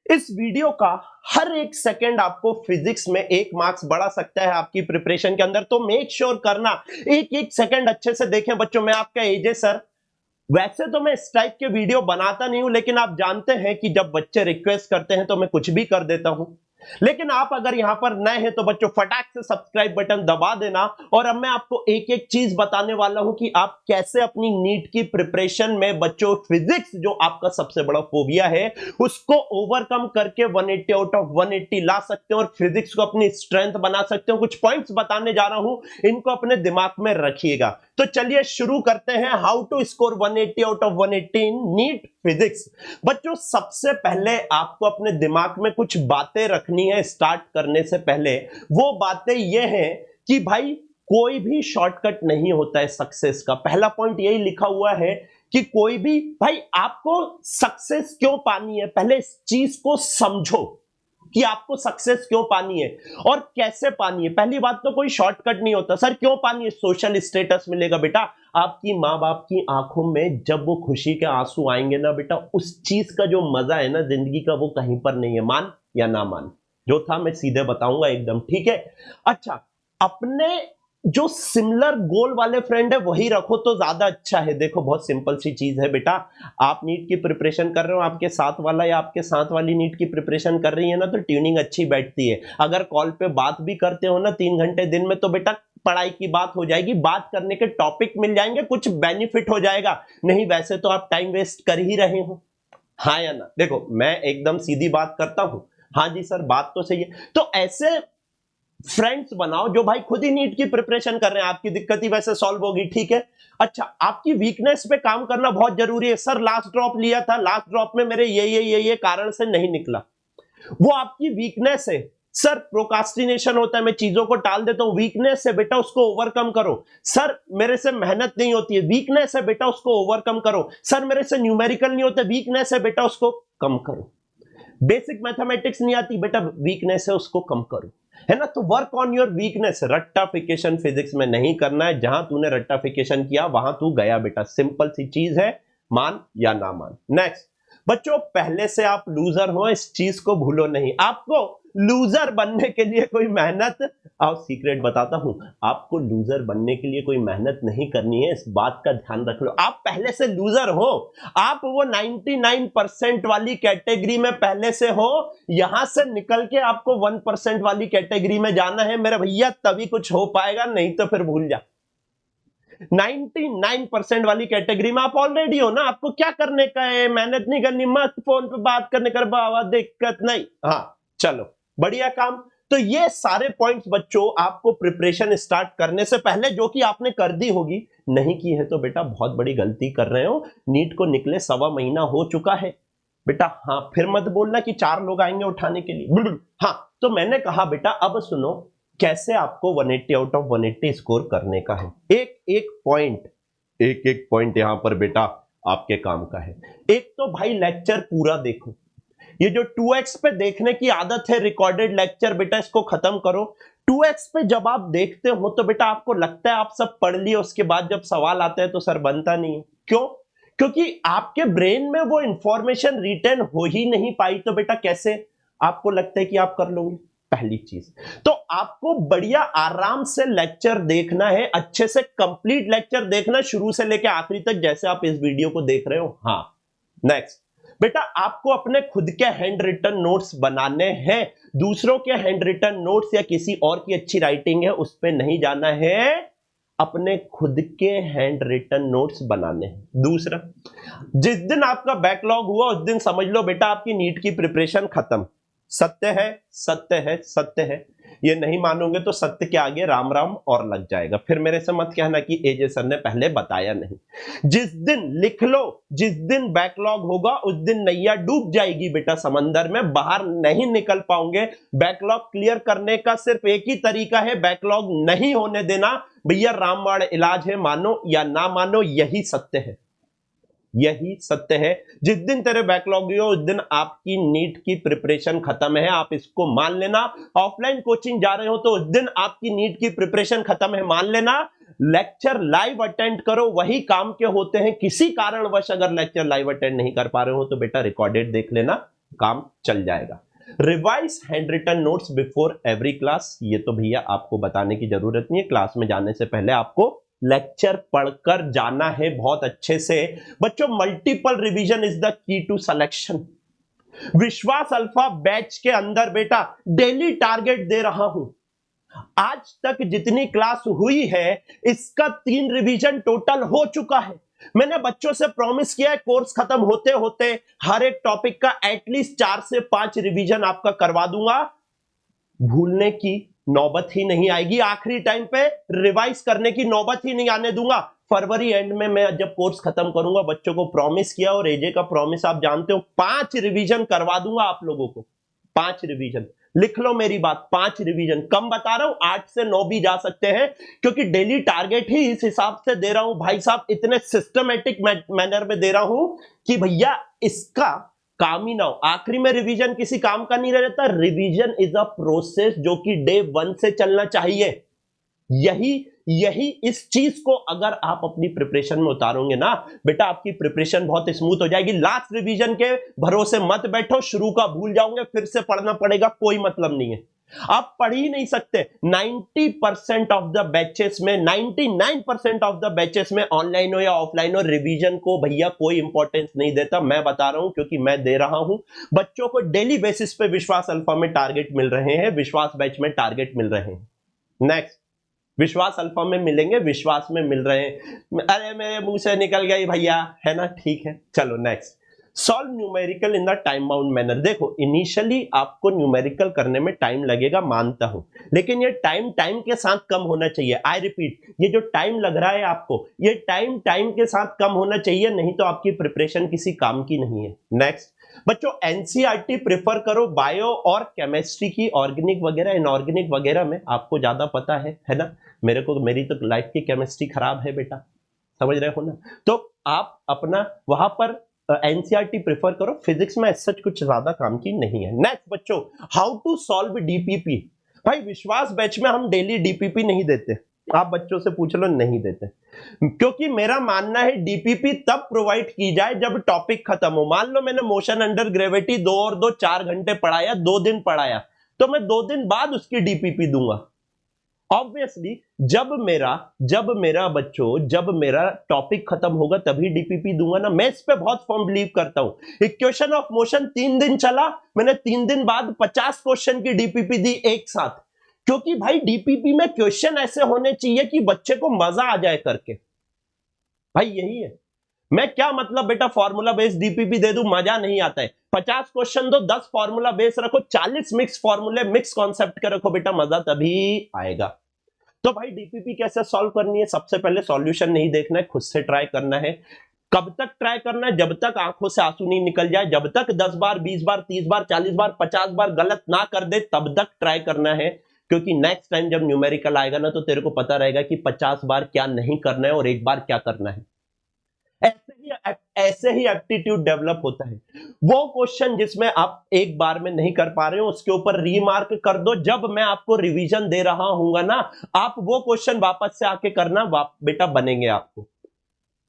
इस वीडियो का हर एक सेकंड आपको फिजिक्स में 1 मार्क्स बढ़ा सकता है आपकी प्रिपरेशन के अंदर, तो मेक श्योर करना एक एक सेकंड अच्छे से देखें। बच्चों, मैं आपका एजे सर, वैसे तो मैं इस टाइप के वीडियो बनाता नहीं हूं, लेकिन आप जानते हैं कि जब बच्चे रिक्वेस्ट करते हैं तो मैं कुछ भी कर देता हूं। लेकिन आप अगर यहां पर नए हैं तो बच्चों फटाक से सब्सक्राइब बटन दबा देना। और अब मैं आपको एक एक चीज बताने वाला हूं कि आप कैसे अपनी नीट की प्रिपरेशन में बच्चों फिजिक्स, जो आपका सबसे बड़ा फोबिया है, उसको ओवरकम करके 180 आउट ऑफ 180 ला सकते हो और फिजिक्स को अपनी स्ट्रेंथ बना सकते हो। कुछ पॉइंट्स बताने जा रहा हूं, इनको अपने दिमाग में रखिएगा। तो चलिए शुरू करते हैं। How to score 180 out of 180 in NEET physics. बच्चों, सबसे पहले आपको अपने दिमाग में कुछ बातें रखनी है स्टार्ट करने से पहले। वो बातें ये हैं कि भाई कोई भी शॉर्टकट नहीं होता है सक्सेस का। पहला पॉइंट यही लिखा हुआ है कि कोई भी, भाई आपको सक्सेस क्यों पानी है, पहले इस चीज को समझो कि आपको सक्सेस क्यों पानी है और कैसे पानी है। पहली बात तो कोई शॉर्टकट नहीं होता। सर क्यों पानी है? सोशल स्टेटस मिलेगा बेटा। आपकी माँ बाप की आंखों में जब वो खुशी के आंसू आएंगे ना बेटा, उस चीज का जो मजा है ना जिंदगी का, वो कहीं पर नहीं है। मान या ना मान, जो था मैं सीधे बताऊंगा एकदम, ठीक है? अच्छा, अपने जो सिमिलर गोल वाले फ्रेंड है वही रखो तो ज्यादा अच्छा है। देखो बहुत सिंपल सी चीज है बेटा, आप नीट की प्रिपरेशन कर रहे हो, आपके साथ वाला या आपके साथ वाली नीट की प्रिपरेशन कर रही है ना, तो ट्यूनिंग अच्छी बैठती है। अगर कॉल पे बात भी करते हो ना 3 घंटे दिन में, तो बेटा पढ़ाई की बात हो जाएगी, बात करने के टॉपिक मिल जाएंगे, कुछ बेनिफिट हो जाएगा। नहीं वैसे तो आप टाइम वेस्ट कर ही रहे हो। हाँ या ना? देखो मैं एकदम सीधी बात करता हूं। हाँ जी सर, बात तो सही है। तो ऐसे फ्रेंड्स बनाओ जो भाई खुद ही नीट की प्रिपरेशन कर रहे हैं, आपकी दिक्कत ही वैसे सॉल्व होगी, ठीक है? अच्छा, आपकी वीकनेस पे काम करना बहुत जरूरी है। सर लास्ट ड्रॉप लिया था, लास्ट ड्रॉप में मेरे ये कारण से नहीं निकला, वो आपकी वीकनेस है। सर प्रोकास्टिनेशन होता है, मैं चीजों को टाल देता हूं, वीकनेस है बेटा, उसको ओवरकम करो। सर मेरे से मेहनत नहीं होती है, वीकनेस है बेटा, उसको ओवरकम करो। सर मेरे से न्यूमेरिकल नहीं होता, वीकनेस है बेटा, उसको कम करो। बेसिक मैथमेटिक्स नहीं आती बेटा, वीकनेस है, उसको कम करो, है ना? तो वर्क ऑन योर वीकनेस। रट्टाफिकेशन फिजिक्स में नहीं करना है। जहां तूने रट्टाफिकेशन किया वहां तू गया बेटा। सिंपल सी चीज है, मान या ना मान। नेक्स्ट बच्चों, पहले से आप लूजर हो, इस चीज को भूलो नहीं। आपको लूजर बनने के लिए कोई मेहनत, आओ सीक्रेट बताता हूं, आपको लूजर बनने के लिए कोई मेहनत नहीं करनी है, इस बात का ध्यान रख लो। आप पहले से लूजर हो, आप वो 99% वाली कैटेगरी में पहले से हो। यहां से निकल के आपको 1% वाली कैटेगरी में जाना है मेरे भैया, तभी कुछ हो पाएगा, नहीं तो फिर भूल जा। 99% वाली कैटेगरी में आप ऑलरेडी हो ना, आपको क्या करने का है? मेहनत नहीं करनी, मत फोन पे बात करने कर बाबा, दिक्कत नहीं। हाँ चलो, बढ़िया काम। तो ये सारे पॉइंट्स बच्चों आपको प्रिपरेशन स्टार्ट करने से पहले, जो कि आपने कर दी होगी, नहीं की है तो बेटा बहुत बड़ी गलती कर रहे हो। नीट को निकले 1.25 महीना हो चुका है बेटा। हाँ फिर मत बोलना कि 4 लोग आएंगे उठाने के लिए। हाँ तो मैंने कहा बेटा, अब सुनो कैसे आपको 180 आउट ऑफ 180 स्कोर करने का है। एक एक पॉइंट यहां पर बेटा आपके काम का है। एक तो भाई लेक्चर पूरा देखो। ये जो 2x पे देखने की आदत है रिकॉर्डेड लेक्चर, बेटा इसको खत्म करो। 2x पे जब आप देखते हो तो बेटा आपको लगता है आप सब पढ़ लिए, उसके बाद जब सवाल आते हैं तो सर बनता नहीं है। क्यों? क्योंकि आपके ब्रेन में वो इंफॉर्मेशन रिटेन हो ही नहीं पाई, तो बेटा कैसे आपको लगता है कि आप कर लोगे? पहली चीज तो आपको बढ़िया आराम से लेक्चर देखना है, अच्छे से कंप्लीट लेक्चर देखना, शुरू से लेकर आखिरी तक, जैसे आप इस वीडियो को देख रहे हो। हाँ नेक्स्ट बेटा, आपको अपने खुद के हैंड रिटन नोट्स बनाने हैं। दूसरों के हैंड रिटन नोट्स या किसी और की अच्छी राइटिंग है उस पर नहीं जाना है, अपने खुद के हैंड रिटन नोट्स बनाने हैं। दूसरा, जिस दिन आपका बैकलॉग हुआ उस दिन समझ लो बेटा आपकी नीट की प्रिपरेशन खत्म। सत्य है, सत्य है, सत्य है। ये नहीं मानोगे तो सत्य के आगे राम राम और लग जाएगा। फिर मेरे से मत कहना कि एजे सर ने पहले बताया नहीं। जिस दिन लिख लो, जिस दिन बैकलॉग होगा उस दिन नैया डूब जाएगी बेटा समंदर में, बाहर नहीं निकल पाओगे। बैकलॉग क्लियर करने का सिर्फ एक ही तरीका है, बैकलॉग नहीं होने देना भैया। रामबाण इलाज है, मानो या ना मानो, यही सत्य है, यही सत्य है। जिस दिन तेरे बैकलॉग हो उस दिन आपकी नीट की प्रिपरेशन खत्म है, आप इसको मान लेना। ऑफलाइन कोचिंग जा रहे हो तो उस दिन आपकी नीट की प्रिपरेशन खत्म है, मान लेना। लेक्चर लाइव अटेंड करो, वही काम के होते हैं। किसी कारणवश अगर लेक्चर लाइव अटेंड नहीं कर पा रहे हो तो बेटा रिकॉर्डेड देख लेना, काम चल जाएगा। Revise handwritten notes before every class, ये तो भैया आपको बताने की जरूरत नहीं है, क्लास में जाने से पहले आपको लेक्चर पढ़कर जाना है बहुत अच्छे से। बच्चों multiple revision is the key to selection. Vishwas alpha batch के अंदर बेटा डेली टारगेट दे रहा हूं। आज तक जितनी क्लास हुई है इसका 3 रिवीजन टोटल हो चुका है। मैंने बच्चों से प्रॉमिस किया है कोर्स खत्म होते होते हर एक टॉपिक का एटलीस्ट 4 से 5 रिवीजन आपका करवा दूंगा। भूलने की नौबत ही नहीं आएगी, आखिरी टाइम पे रिवाइज करने की नौबत ही नहीं आने दूंगा। फरवरी एंड में मैं जब कोर्स खत्म करूंगा, बच्चों को प्रॉमिस किया और एजे का प्रॉमिस आप जानते हो, 5 रिवीजन करवा दूंगा आप लोगों को। 5 रिवीजन, लिख लो मेरी बात, 5 रिवीजन। कम बता रहा हूं, 8 से 9 भी जा सकते हैं, क्योंकि डेली टारगेट ही इस हिसाब से दे रहा हूं भाई साहब, इतने सिस्टमेटिक मैनर में दे रहा हूं कि भैया इसका काम ही ना हो। आखिरी में रिवीजन किसी काम का नहीं रह जाता। रिवीजन इज अ प्रोसेस जो कि डे 1 से चलना चाहिए। यही इस चीज को अगर आप अपनी प्रिपरेशन में उतारोगे ना बेटा, आपकी प्रिपरेशन बहुत स्मूथ हो जाएगी। लास्ट रिवीजन के भरोसे मत बैठो, शुरू का भूल जाओगे, फिर से पढ़ना पड़ेगा, कोई मतलब नहीं है। आप पढ़ ही नहीं सकते। 90% ऑफ द बैचेस में, 99% ऑफ द बैचेस में, ऑनलाइन हो या ऑफलाइन हो, रिवीजन को भैया कोई इंपॉर्टेंस नहीं देता। मैं बता रहा हूं क्योंकि मैं दे रहा हूं। बच्चों को डेली बेसिस पे विश्वास अल्फा में टारगेट मिल रहे हैं, विश्वास बैच में टारगेट मिल रहे हैं। नेक्स्ट, विश्वास अल्फा में मिलेंगे, विश्वास में मिल रहे हैं। अरे मेरे मुंह से निकल गई भैया, है ना, ठीक है। चलो next, solve numerical in the time bound manner. देखो इनिशियली आपको न्यूमेरिकल करने में टाइम लगेगा, मानता हूं, लेकिन ये टाइम के साथ कम होना चाहिए। आई रिपीट, ये जो टाइम लग रहा है आपको, ये टाइम के साथ कम होना चाहिए, नहीं तो आपकी प्रिपरेशन किसी काम की नहीं है। नेक्स्ट बच्चों, एनसीईआरटी प्रेफर करो बायो और केमिस्ट्री की, ऑर्गेनिक वगैरह इनऑर्गेनिक वगैरह में आपको ज्यादा पता है ना। मेरी तो लाइफ की केमिस्ट्री खराब है बेटा, समझ रहे हो ना। तो आप अपना वहां पर एनसीईआरटी प्रेफर करो, फिजिक्स में सच कुछ ज्यादा काम की नहीं है। नेक्स्ट बच्चों, हाउ टू सॉल्व डीपीपी। भाई विश्वास बैच में हम डेली डीपीपी नहीं देते, आप बच्चों से पूछ लो, नहीं देते, क्योंकि मेरा मानना है डीपीपी तब प्रोवाइड की जाए जब टॉपिक खत्म हो। मान लो मैंने मोशन अंडर ग्रेविटी 2 और 2 4 घंटे पढ़ाया, 2 दिन पढ़ाया, तो मैं 2 दिन बाद उसकी डीपीपी दूंगा। ऑब्वियसली जब मेरा टॉपिक खत्म होगा तभी डीपीपी दूंगा ना। मैं इस पे बहुत फर्म बिलीव करता हूं। इक्वेशन ऑफ मोशन 3 दिन चला, मैंने 3 दिन बाद 50 क्वेश्चन की डीपीपी दी एक साथ, क्योंकि भाई डीपीपी में क्वेश्चन ऐसे होने चाहिए कि बच्चे को मजा आ जाए करके। भाई यही है। मैं क्या मतलब बेटा फॉर्मूला बेस्ड डीपीपी दे दूं, मजा नहीं आता है। 50 क्वेश्चन दो, 10 फॉर्मूला बेस रखो, 40 मिक्स फॉर्मूले, मिक्स कॉन्सेप्ट के रखो बेटा, मजा तभी आएगा। तो भाई डीपीपी कैसे सॉल्व करनी है, सबसे पहले सॉल्यूशन नहीं देखना है, खुद से ट्राई करना है। कब तक ट्राई करना है, जब तक आंखों से आंसू नहीं निकल जाए, जब तक 10 बार 20 बार 30 बार 40 बार 50 बार गलत ना कर दे, तब तक ट्राई करना है। क्योंकि नेक्स्ट टाइम जब न्यूमेरिकल आएगा ना, तो तेरे को पता रहेगा कि 50 बार क्या नहीं करना है और एक बार क्या करना है। ऐसे ही एप्टीट्यूड डेवलप होता है। वो क्वेश्चन जिसमें आप एक बार में नहीं कर पा रहे हो, उसके ऊपर रीमार्क कर दो। जब मैं आपको रिवीजन दे रहा हूंगा ना, आप वो क्वेश्चन वापस से आके करना, बेटा बनेंगे आपको।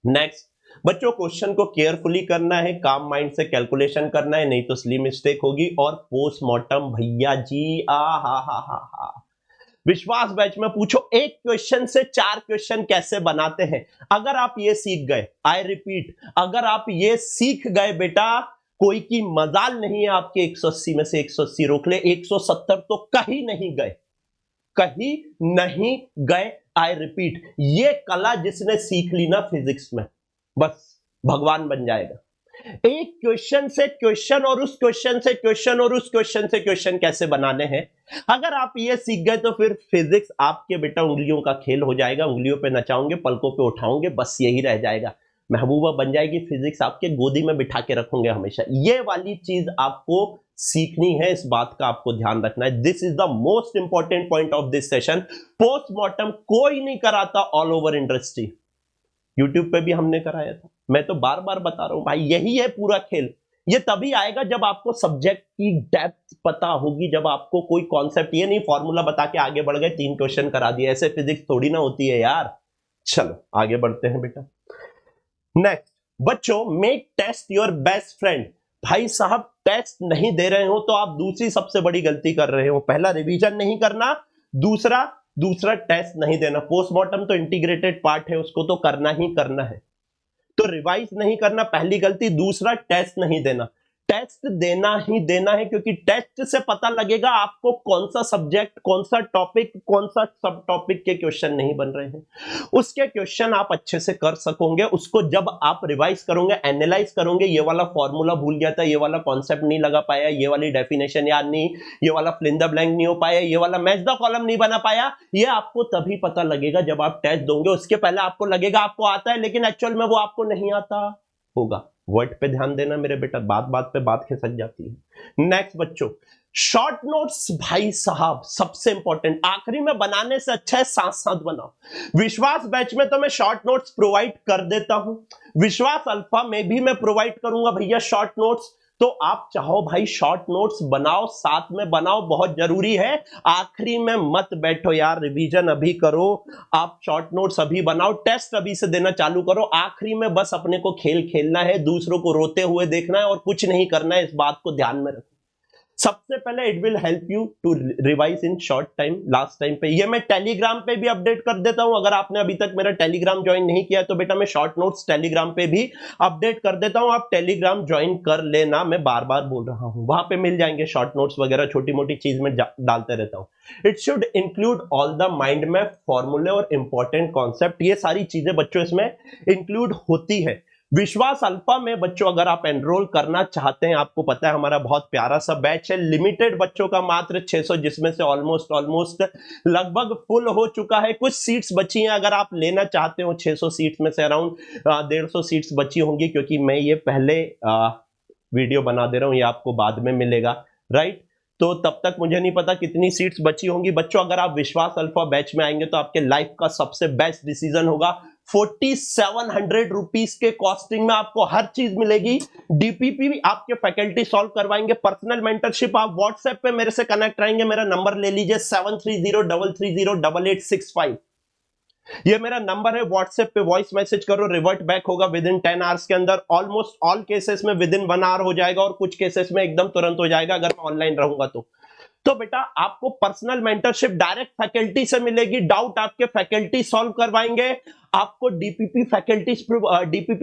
नेक्स्ट बच्चों, क्वेश्चन को केयरफुली करना है, काम माइंड से कैलकुलेशन करना है, नहीं तो सिली मिस्टेक होगी। और पोस्टमार्टम भैया जी, हा। विश्वास बैच में पूछो, एक क्वेश्चन से 4 क्वेश्चन कैसे बनाते हैं। अगर आप ये सीख गए, आई रिपीट, अगर आप ये सीख गए बेटा, कोई की मजाल नहीं है आपके 180 में से 180 रोक ले, 170 तो कहीं नहीं गए, कहीं नहीं गए। आई रिपीट, ये कला जिसने सीख ली ना फिजिक्स में, बस भगवान बन जाएगा। एक क्वेश्चन से क्वेश्चन और उस क्वेश्चन से क्वेश्चन और उस क्वेश्चन से क्वेश्चन कैसे बनाने हैं, अगर आप ये सीख गए तो फिर फिजिक्स आपके बेटा उंगलियों का खेल हो जाएगा। उंगलियों पे नचाओगे, पलकों पे उठाओगे, बस यही रह जाएगा। महबूबा बन जाएगी फिजिक्स, आपके गोदी में बिठा के रखोगे हमेशा। ये वाली चीज आपको सीखनी है, इस बात का आपको ध्यान रखना है। This is the most important point of this session. Postmortem कोई नहीं कराता ऑल ओवर इंडस्ट्री, यूट्यूब पे भी हमने कराया था। मैं तो बार बार बता रहा हूं भाई, यही है पूरा खेल। ये तभी आएगा जब आपको सब्जेक्ट की डेप्थ पता होगी, जब आपको कोई कॉन्सेप्ट, ये नहीं फॉर्मूला बता के आगे बढ़ गए 3 क्वेश्चन करा दिए, ऐसे फिजिक्स थोड़ी ना होती है यार। चलो आगे बढ़ते हैं बेटा। नेक्स्ट बच्चों, make test your best friend. भाई साहब टेस्ट नहीं दे रहे हो तो आप दूसरी सबसे बड़ी गलती कर रहे हो। पहला रिवीजन नहीं करना, दूसरा टेस्ट नहीं देना। पोस्टमार्टम तो इंटीग्रेटेड पार्ट है, उसको तो करना ही करना है। तो रिवाइज नहीं करना पहली गलती, दूसरा टेस्ट नहीं देना। टेस्ट देना ही देना है, क्योंकि टेस्ट से पता लगेगा आपको कौन सा सब्जेक्ट, कौन सा टॉपिक, कौन सा सब टॉपिक के क्वेश्चन नहीं बन रहे हैं। उसके क्वेश्चन आप अच्छे से कर सकोगे। उसको जब आप रिवाइज करोगे, एनालाइज करोगे, ये वाला फॉर्मूला भूल गया था, ये वाला कॉन्सेप्ट नहीं लगा पाया, ये वाली डेफिनेशन याद नहीं, ये वाला फिल इन द ब्लैंक नहीं हो पाया, ये वाला मैच द कॉलम नहीं बना पाया, ये आपको तभी पता लगेगा जब आप टेस्ट दोगे। उसके पहले आपको लगेगा आपको आता है, लेकिन एक्चुअल में वो आपको नहीं आता होगा। वर्ड पे ध्यान देना मेरे बेटा, बात बात पे बात खिसक जाती है। नेक्स्ट बच्चों, शॉर्ट नोट्स भाई साहब सबसे इंपॉर्टेंट, आखिरी में बनाने से अच्छा है साथ साथ बनाओ। विश्वास बैच में तो मैं शॉर्ट नोट्स प्रोवाइड कर देता हूं, विश्वास अल्फा में भी मैं प्रोवाइड करूंगा भैया शॉर्ट नोट्स। तो आप चाहो भाई शॉर्ट नोट्स बनाओ, साथ में बनाओ, बहुत जरूरी है। आखिरी में मत बैठो यार, रिवीजन अभी करो, आप शॉर्ट नोट्स अभी बनाओ, टेस्ट अभी से देना चालू करो। आखिरी में बस अपने को खेल खेलना है, दूसरों को रोते हुए देखना है और कुछ नहीं करना है। इस बात को ध्यान में रखो। सबसे पहले it will help you to revise in short time, last time पे। ये मैं टेलीग्राम पे भी अपडेट कर देता हूं। अगर आपने अभी तक मेरा टेलीग्राम ज्वाइन नहीं किया तो बेटा मैं शॉर्ट नोट्स टेलीग्राम पे भी अपडेट कर देता हूं। आप टेलीग्राम ज्वाइन कर लेना, मैं बार बार बोल रहा हूं, वहां पे मिल जाएंगे शॉर्ट नोट्स वगैरह, छोटी मोटी चीज में डालते रहता हूं। It should include all the mind map, फॉर्मूले और इंपॉर्टेंट कॉन्सेप्ट, ये सारी चीजें बच्चों इसमें इंक्लूड होती है। विश्वास अल्फा में बच्चों अगर आप एनरोल करना चाहते हैं, आपको पता है हमारा बहुत प्यारा सा बैच है, लिमिटेड बच्चों का, मात्र 600, जिसमें से ऑलमोस्ट लगभग फुल हो चुका है। कुछ सीट्स बची हैं, अगर आप लेना चाहते हो 600 सीट्स में से अराउंड 150 सीट्स बची होंगी, क्योंकि मैं ये पहले वीडियो बना दे रहा हूं, ये आपको बाद में मिलेगा, राइट। तो तब तक मुझे नहीं पता कितनी सीट्स बची होंगी। बच्चों अगर आप विश्वास अल्फा बैच में आएंगे तो आपके लाइफ का सबसे बेस्ट डिसीजन होगा। 4700 रुपीज के कॉस्टिंग में आपको हर चीज मिलेगी। डीपीपी भी आपके फैकल्टी सॉल्व करवाएंगे, पर्सनल मेंटरशिप, आप व्हाट्सएप पे मेरे से कनेक्ट रहेंगे। मेरा नंबर ले लीजिए 7303308865। ये मेरा नंबर है, व्हाट्सएप पे वॉइस मैसेज करो, रिवर्ट बैक होगा विद इन 10 आवर्स के अंदर। ऑलमोस्ट ऑल केसेस में विद इन 1 आवर हो जाएगा और कुछ केसेस में एकदम तुरंत हो जाएगा अगर मैं ऑनलाइन रहूंगा तो बेटा आपको पर्सनल मेंटरशिप डायरेक्ट फैकल्टी से मिलेगी। डाउट आपके फैकल्टी सॉल्व करवाएंगे, आपको डीपीपी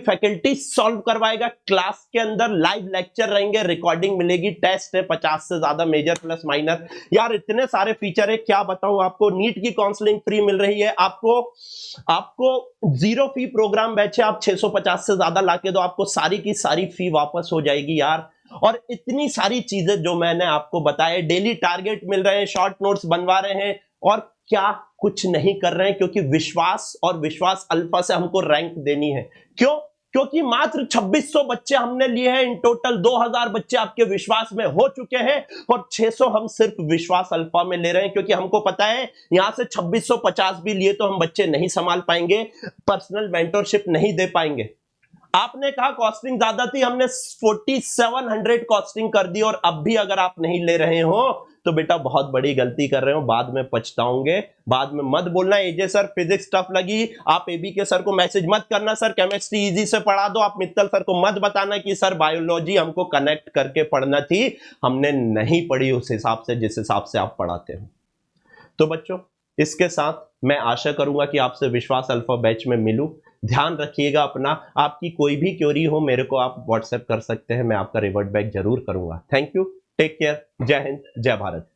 फैकल्टी सॉल्व करवाएगा। क्लास के अंदर लाइव लेक्चर रहेंगे, रिकॉर्डिंग मिलेगी, टेस्ट है 50 से ज्यादा, मेजर प्लस माइनर, यार इतने सारे फीचर है क्या बताऊं आपको। नीट की काउंसलिंग फ्री मिल रही है आपको 0 फी प्रोग्राम बैच है, आप 650 से ज्यादा लाके दो, आपको सारी की सारी फी वापस हो जाएगी यार। और इतनी सारी चीजें जो मैंने आपको बताया, डेली टारगेट मिल रहे हैं, शॉर्ट नोट्स बनवा रहे हैं, और क्या कुछ नहीं कर रहे हैं, क्योंकि विश्वास और विश्वास अल्फा से हमको रैंक देनी है। क्यों? क्योंकि मात्र 2600 बच्चे हमने लिए हैं, इन टोटल 2000 बच्चे आपके विश्वास में हो चुके हैं और 600 हम सिर्फ विश्वास अल्फा में ले रहे हैं, क्योंकि हमको पता है यहां से 2650 भी लिए तो हम बच्चे नहीं संभाल पाएंगे, पर्सनल मेंटरशिप नहीं दे पाएंगे। आपने कहा कॉस्टिंग ज्यादा थी, हमने 4700 कॉस्टिंग कर दी, और अब भी अगर आप नहीं ले रहे हो तो बेटा बहुत बड़ी गलती कर रहे हो, बाद में पछताओगे। बाद में मत बोलना एजे सर फिजिक्स टफ लगी, आप एबी के सर को मैसेज मत करना सर केमिस्ट्री इजी से पढ़ा दो, आप मित्तल सर को मत बताना कि सर बायोलॉजी हमको कनेक्ट करके पढ़ना थी, हमने नहीं पढ़ी उस हिसाब से जिस हिसाब से आप पढ़ाते हो। तो बच्चों इसके साथ मैं आशा करूंगा कि आपसे विश्वास अल्फा बैच में मिलूं। ध्यान रखिएगा अपना, आपकी कोई भी क्वेरी हो मेरे को आप व्हाट्सएप कर सकते हैं, मैं आपका रिवर्ट बैक जरूर करूंगा। थैंक यू, टेक केयर, जय हिंद, जय भारत।